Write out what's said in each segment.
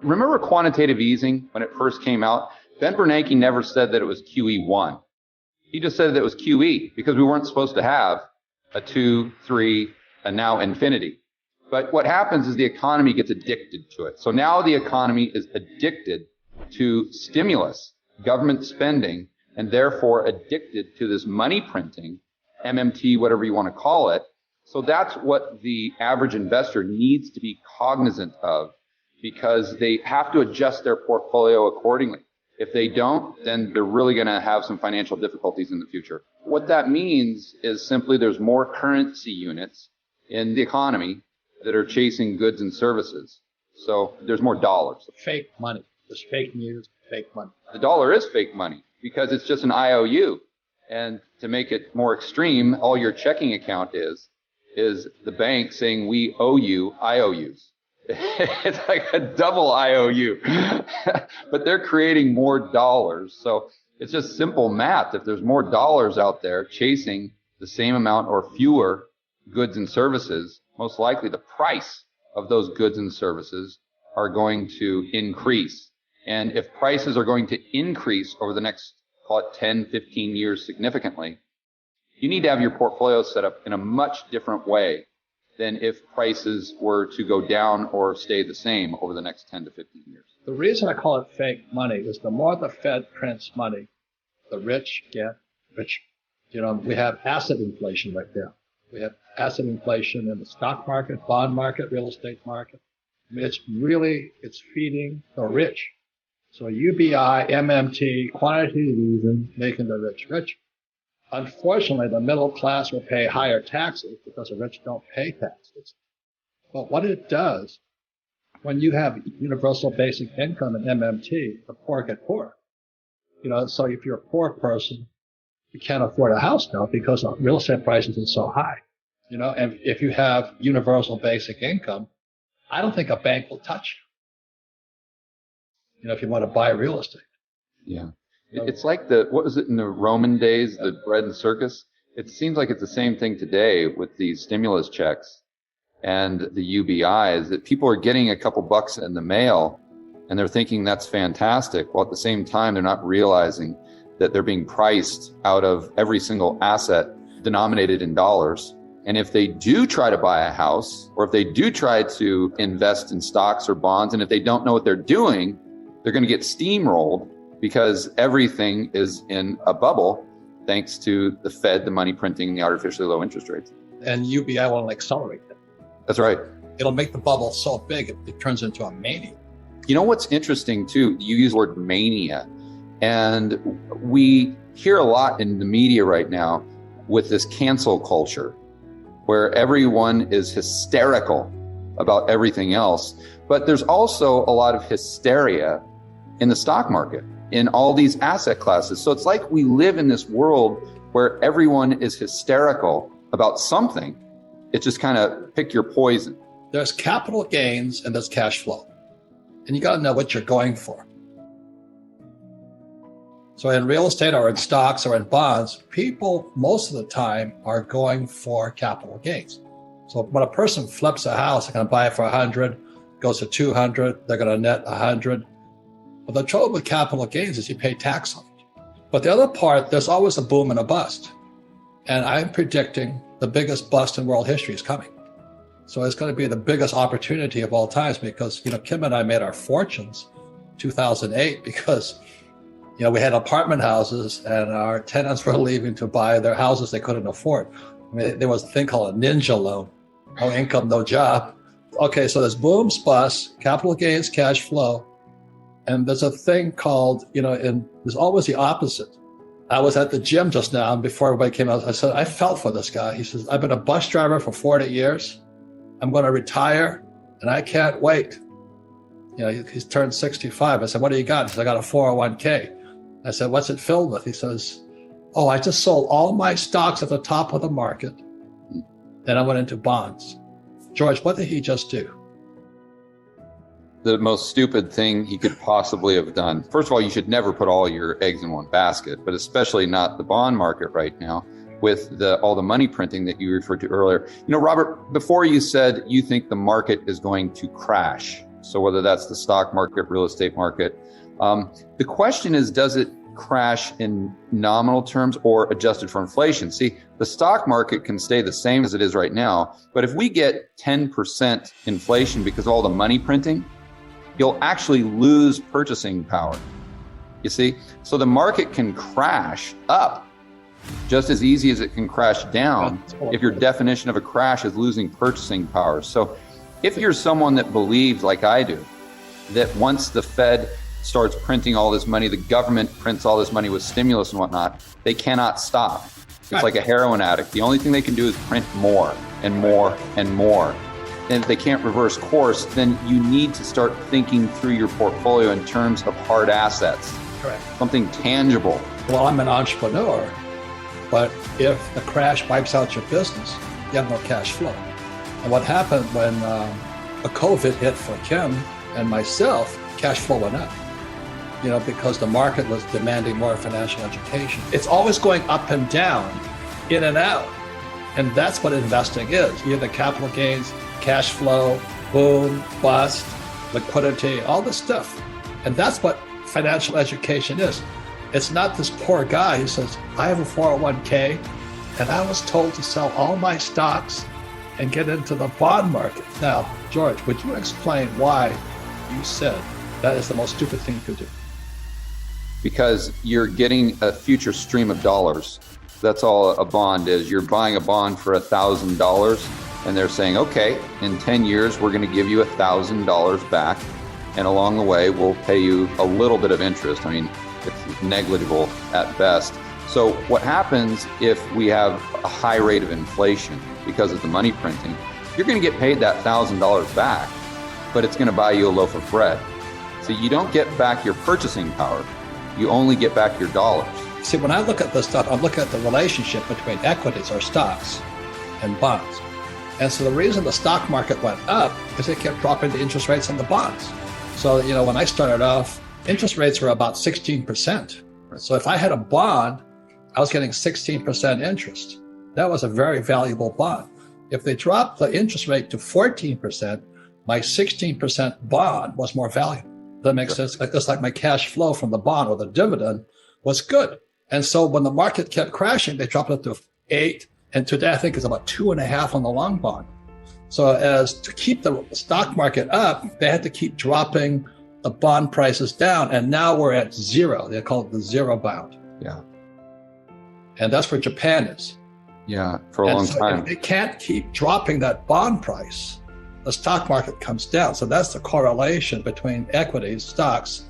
Remember quantitative easing when it first came out? Ben Bernanke never said that it was QE1. He just said that it was QE because we weren't supposed to have a 2, 3, and now infinity. But what happens is the economy gets addicted to it. So now the economy is addicted to stimulus, government spending, and therefore addicted to this money printing, MMT, whatever you want to call it. So that's what the average investor needs to be cognizant of, because they have to adjust their portfolio accordingly. If they don't, then they're really going to have some financial difficulties in the future. What that means is simply there's more currency units in the economy that are chasing goods and services. So there's more dollars. Fake money. There's fake news, fake money. The dollar is fake money because it's just an IOU. And to make it more extreme, all your checking account is the bank saying we owe you IOUs. It's like a double IOU, but they're creating more dollars. So it's just simple math. If there's more dollars out there chasing the same amount or fewer goods and services, most likely the price of those goods and services are going to increase. And if prices are going to increase over the next, call it 10, 15 years significantly, you need to have your portfolio set up in a much different way than if prices were to go down or stay the same over the next 10 to 15 years. The reason I call it fake money is the more the Fed prints money, the rich get richer. We have asset inflation right now. We have asset inflation in the stock market, bond market, real estate market. I mean, it's feeding the rich. So UBI, MMT, quantitative easing, making the rich richer. Unfortunately, the middle class will pay higher taxes because the rich don't pay taxes. But what it does, when you have universal basic income and MMT, the poor get poorer. So if you're a poor person, you can't afford a house now because real estate prices are so high. And if you have universal basic income, I don't think a bank will touch you, if you want to buy real estate. Yeah. It's like what was it in the Roman days, the bread and circus? It seems like it's the same thing today with these stimulus checks and the UBIs, that people are getting a couple bucks in the mail and they're thinking that's fantastic. While at the same time, they're not realizing that they're being priced out of every single asset denominated in dollars. And if they do try to buy a house, or if they do try to invest in stocks or bonds, and if they don't know what they're doing, they're going to get steamrolled, because everything is in a bubble thanks to the Fed, the money printing, and the artificially low interest rates. And UBI will accelerate that. That's right. It'll make the bubble so big it turns into a mania. You know what's interesting too? You use the word mania. And we hear a lot in the media right now with this cancel culture, where everyone is hysterical about everything else. But there's also a lot of hysteria in the stock market, in all these asset classes. So it's like we live in this world where everyone is hysterical about something. It's just kind of pick your poison. There's capital gains and there's cash flow. And you got to know what you're going for. So in real estate or in stocks or in bonds, people most of the time are going for capital gains. So when a person flips a house, they're going to buy it for 100, goes to 200, they're going to net 100. But the trouble with capital gains is you pay tax on it. But the other part, there's always a boom and a bust. And I'm predicting the biggest bust in world history is coming. So it's going to be the biggest opportunity of all times because, Kim and I made our fortunes 2008 because, we had apartment houses and our tenants were leaving to buy their houses they couldn't afford. I mean, there was a thing called a ninja loan, no income, no job. Okay, so there's booms, busts, capital gains, cash flow. And there's a thing called, there's always the opposite. I was at the gym just now, and before everybody came out, I said, I felt for this guy. He says, I've been a bus driver for 40 years. I'm going to retire, and I can't wait. He's turned 65. I said, what do you got? He said, I got a 401k. I said, what's it filled with? He says, I just sold all my stocks at the top of the market. Then I went into bonds. George, what did he just do? The most stupid thing he could possibly have done. First of all, you should never put all your eggs in one basket, but especially not the bond market right now with all the money printing that you referred to earlier. Robert, before you said you think the market is going to crash. So whether that's the stock market, real estate market, the question is, does it crash in nominal terms or adjusted for inflation? See, the stock market can stay the same as it is right now, but if we get 10% inflation because of all the money printing, you'll actually lose purchasing power. You see? So the market can crash up just as easy as it can crash down if your definition of a crash is losing purchasing power. So if you're someone that believes, like I do, that once the Fed starts printing all this money, the government prints all this money with stimulus and whatnot, they cannot stop. It's like a heroin addict. The only thing they can do is print more and more and more. And if they can't reverse course, then you need to start thinking through your portfolio in terms of hard assets. Correct. Something tangible. Well, I'm an entrepreneur, but if the crash wipes out your business, you have no cash flow. And what happened when a COVID hit for Kim and myself, cash flow went up. Because the market was demanding more financial education. It's always going up and down, in and out. And that's what investing is. Either capital gains, cash flow, boom, bust, liquidity, all this stuff. And that's what financial education is. It's not this poor guy who says, I have a 401k and I was told to sell all my stocks and get into the bond market. Now, George, would you explain why you said that is the most stupid thing you could do? Because you're getting a future stream of dollars. That's all a bond is. You're buying a bond for $1,000 and they're saying, okay, in 10 years, we're going to give you $1,000 back. And along the way, we'll pay you a little bit of interest. I mean, it's negligible at best. So what happens if we have a high rate of inflation because of the money printing? You're going to get paid that $1,000 back, but it's going to buy you a loaf of bread. So you don't get back your purchasing power. You only get back your dollars. See, when I look at this stuff, I'm looking at the relationship between equities or stocks and bonds. And so the reason the stock market went up is they kept dropping the interest rates on the bonds. So, when I started off, interest rates were about 16%. So if I had a bond, I was getting 16% interest. That was a very valuable bond. If they dropped the interest rate to 14%, my 16% bond was more valuable. That makes sense. It's like my cash flow from the bond or the dividend was good. And so when the market kept crashing, they dropped it to 8. And today I think it's about 2.5 on the long bond. So as to keep the stock market up, they had to keep dropping the bond prices down. And now we're at zero. They call it the zero bound. Yeah. And that's where Japan is. Yeah, for a long time. If they can't keep dropping that bond price, the stock market comes down. So that's the correlation between equities, stocks,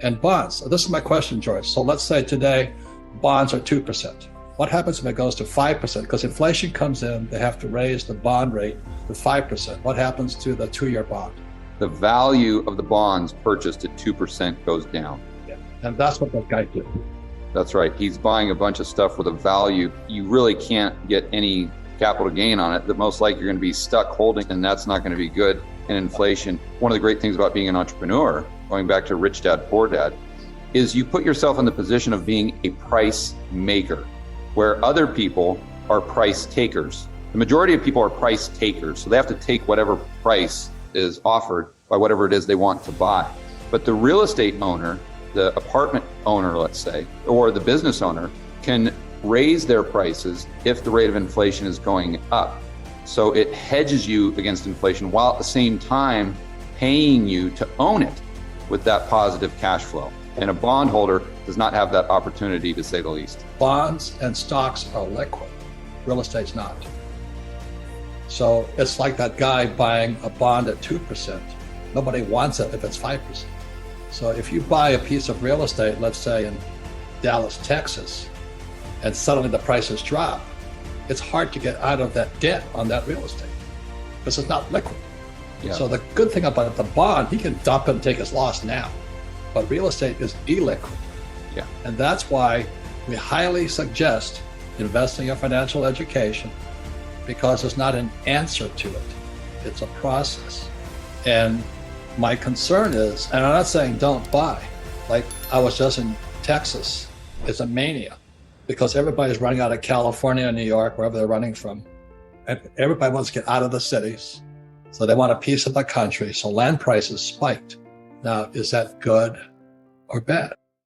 and bonds. So this is my question, George. So let's say today bonds are 2%. What happens if it goes to 5%? Because inflation comes in, they have to raise the bond rate to 5%. What happens to the 2-year bond? The value of the bonds purchased at 2% goes down. Yeah. And that's what that guy did. That's right. He's buying a bunch of stuff with a value. You really can't get any capital gain on it. That most likely you're going to be stuck holding, and that's not going to be good in inflation. One of the great things about being an entrepreneur, going back to Rich Dad, Poor Dad, is you put yourself in the position of being a price maker, where other people are price takers. The majority of people are price takers, so they have to take whatever price is offered by whatever it is they want to buy. But the real estate owner, the apartment owner, let's say, or the business owner can raise their prices if the rate of inflation is going up. So it hedges you against inflation while at the same time paying you to own it with that positive cash flow. And a bondholder does not have that opportunity, to say the least. Bonds and stocks are liquid. Real estate's not. So it's like that guy buying a bond at 2%. Nobody wants it if it's 5%. So if you buy a piece of real estate, let's say in Dallas, Texas, and suddenly the prices drop, it's hard to get out of that debt on that real estate because it's not liquid. Yeah. So the good thing about the bond, he can dump it and take his loss now. But real estate is illiquid. Yeah. And that's why we highly suggest investing in your financial education, because it's not an answer to it. It's a process. And my concern is, and I'm not saying don't buy, like I was just in Texas, it's a mania because everybody's running out of California and New York, wherever they're running from. And everybody wants to get out of the cities. So they want a piece of the country. So land prices spiked. Now, is that good or bad?